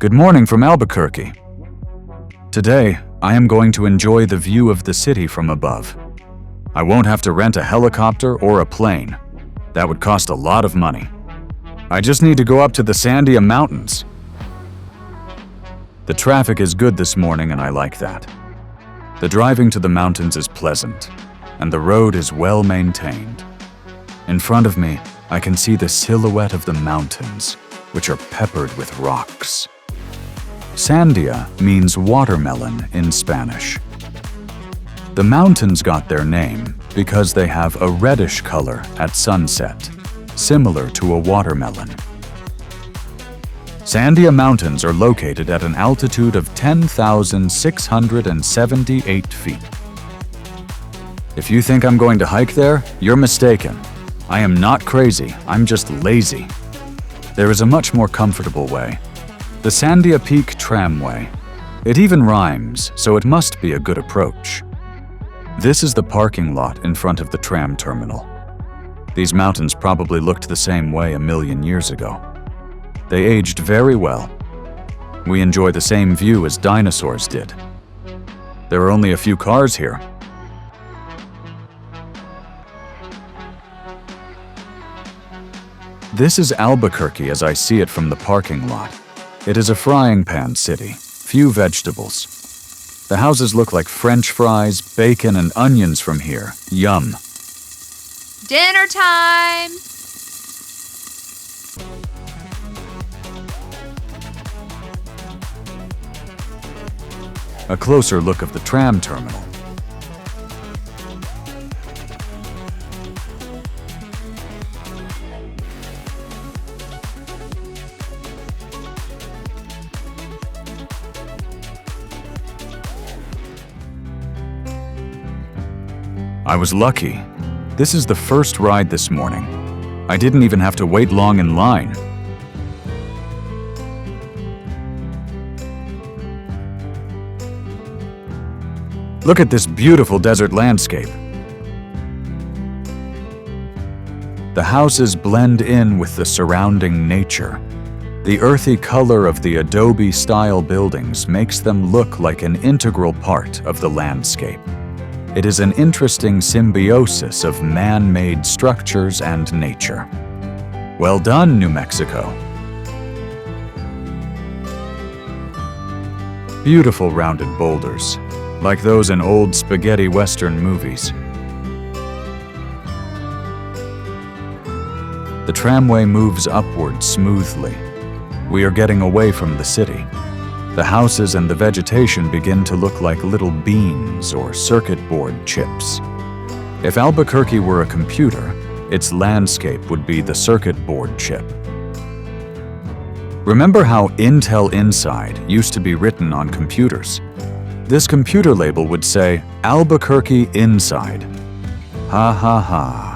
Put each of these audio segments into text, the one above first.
Good morning from Albuquerque. Today, I am going to enjoy the view of the city from above. I won't have to rent a helicopter or a plane. That would cost a lot of money. I just need to go up to the Sandia Mountains. The traffic is good this morning and I like that. The driving to the mountains is pleasant, and the road is well maintained. In front of me, I can see the silhouette of the mountains, which are peppered with rocks. Sandia means watermelon in Spanish. The mountains got their name because they have a reddish color at sunset, similar to a watermelon. Sandia Mountains are located at an altitude of 10,678 feet. If you think I'm going to hike there, you're mistaken. I am not crazy, I'm just lazy. There is a much more comfortable way. The Sandia Peak Tramway. It even rhymes, so it must be a good approach. This is the parking lot in front of the tram terminal. These mountains probably looked the same way a million years ago. They aged very well. We enjoy the same view as dinosaurs did. There are only a few cars here. This is Albuquerque as I see it from the parking lot. It is a frying pan city, few vegetables. The houses look like French fries, bacon, and onions from here. Yum. Dinner time! A closer look of the tram terminal. I was lucky. This is the first ride this morning. I didn't even have to wait long in line. Look at this beautiful desert landscape. The houses blend in with the surrounding nature. The earthy color of the adobe-style buildings makes them look like an integral part of the landscape. It is an interesting symbiosis of man-made structures and nature. Well done, New Mexico. Beautiful rounded boulders, like those in old spaghetti western movies. The tramway moves upward smoothly. We are getting away from the city. The houses and the vegetation begin to look like little beans or circuit board chips. If Albuquerque were a computer, its landscape would be the circuit board chip. Remember how Intel Inside used to be written on computers? This computer label would say, Albuquerque Inside. Ha ha ha.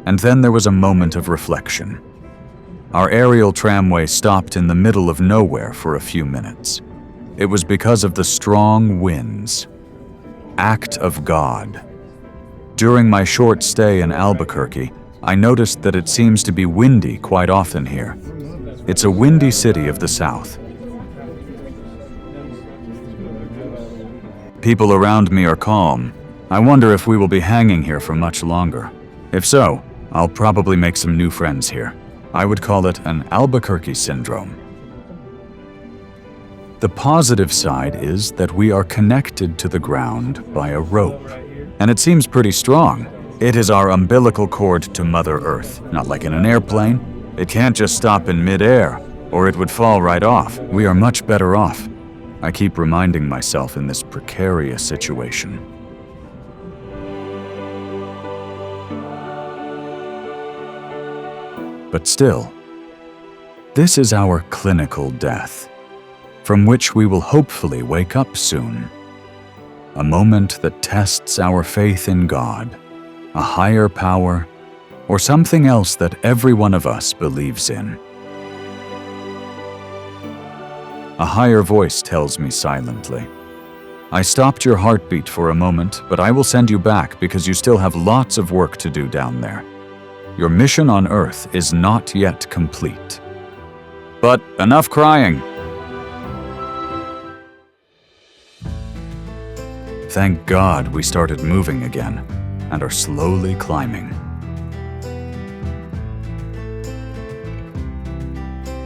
And then there was a moment of reflection. Our aerial tramway stopped in the middle of nowhere for a few minutes. It was because of the strong winds. Act of God. During my short stay in Albuquerque, I noticed that it seems to be windy quite often here. It's a windy city of the South. People around me are calm. I wonder if we will be hanging here for much longer. If so, I'll probably make some new friends here. I would call it an Albuquerque syndrome. The positive side is that we are connected to the ground by a rope. And it seems pretty strong. It is our umbilical cord to Mother Earth, not like in an airplane. It can't just stop in mid-air, or it would fall right off. We are much better off. I keep reminding myself in this precarious situation. But still, this is our clinical death, from which we will hopefully wake up soon. A moment that tests our faith in God, a higher power, or something else that every one of us believes in. A higher voice tells me silently, I stopped your heartbeat for a moment, but I will send you back because you still have lots of work to do down there. Your mission on Earth is not yet complete. But enough crying. Thank God we started moving again and are slowly climbing.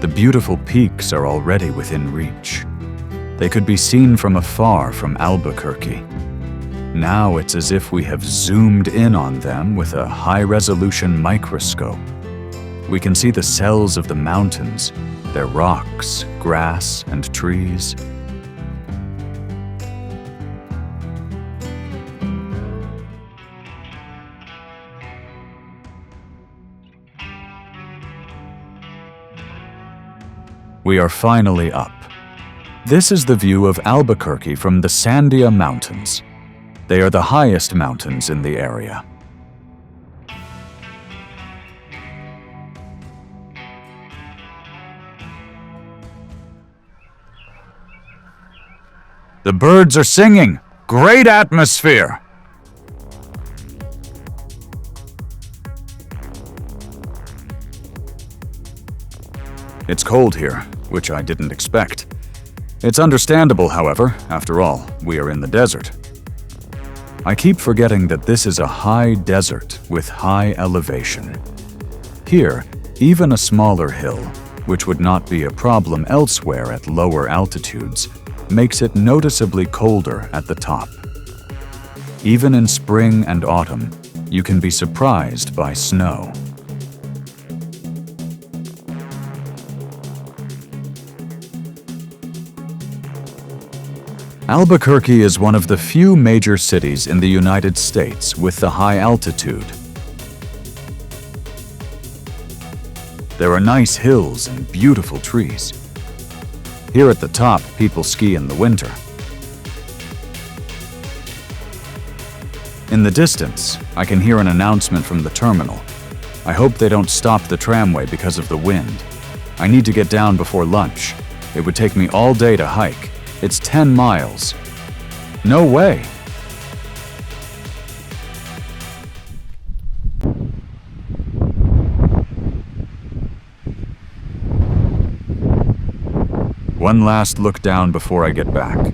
The beautiful peaks are already within reach. They could be seen from afar from Albuquerque. Now it's as if we have zoomed in on them with a high-resolution microscope. We can see the cells of the mountains, their rocks, grass, and trees. We are finally up. This is the view of Albuquerque from the Sandia Mountains. They are the highest mountains in the area. The birds are singing! Great atmosphere! It's cold here, which I didn't expect. It's understandable, however. After all, we are in the desert. I keep forgetting that this is a high desert with high elevation. Here, even a smaller hill, which would not be a problem elsewhere at lower altitudes, makes it noticeably colder at the top. Even in spring and autumn, you can be surprised by snow. Albuquerque is one of the few major cities in the United States with the high altitude. There are nice hills and beautiful trees. Here at the top, people ski in the winter. In the distance, I can hear an announcement from the terminal. I hope they don't stop the tramway because of the wind. I need to get down before lunch. It would take me all day to hike. It's 10 miles. No way! One last look down before I get back.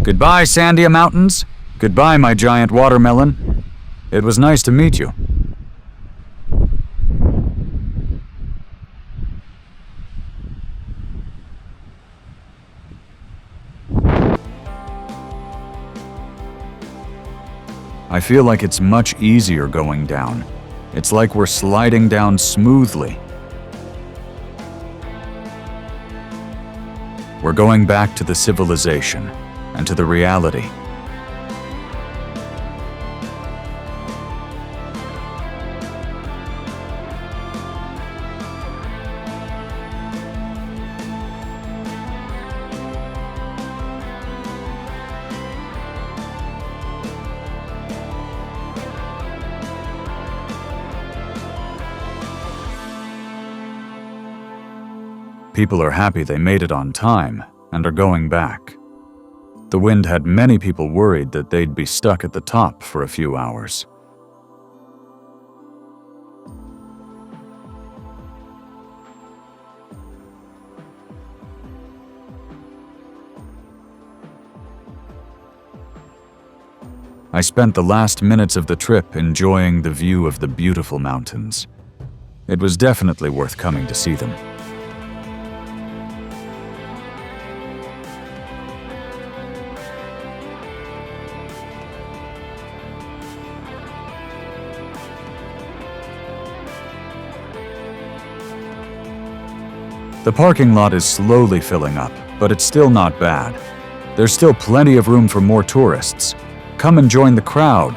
Goodbye, Sandia Mountains. Goodbye, my giant watermelon. It was nice to meet you. I feel like it's much easier going down. It's like we're sliding down smoothly. We're going back to the civilization and to the reality. People are happy they made it on time and are going back. The wind had many people worried that they'd be stuck at the top for a few hours. I spent the last minutes of the trip enjoying the view of the beautiful mountains. It was definitely worth coming to see them. The parking lot is slowly filling up, but it's still not bad. There's still plenty of room for more tourists. Come and join the crowd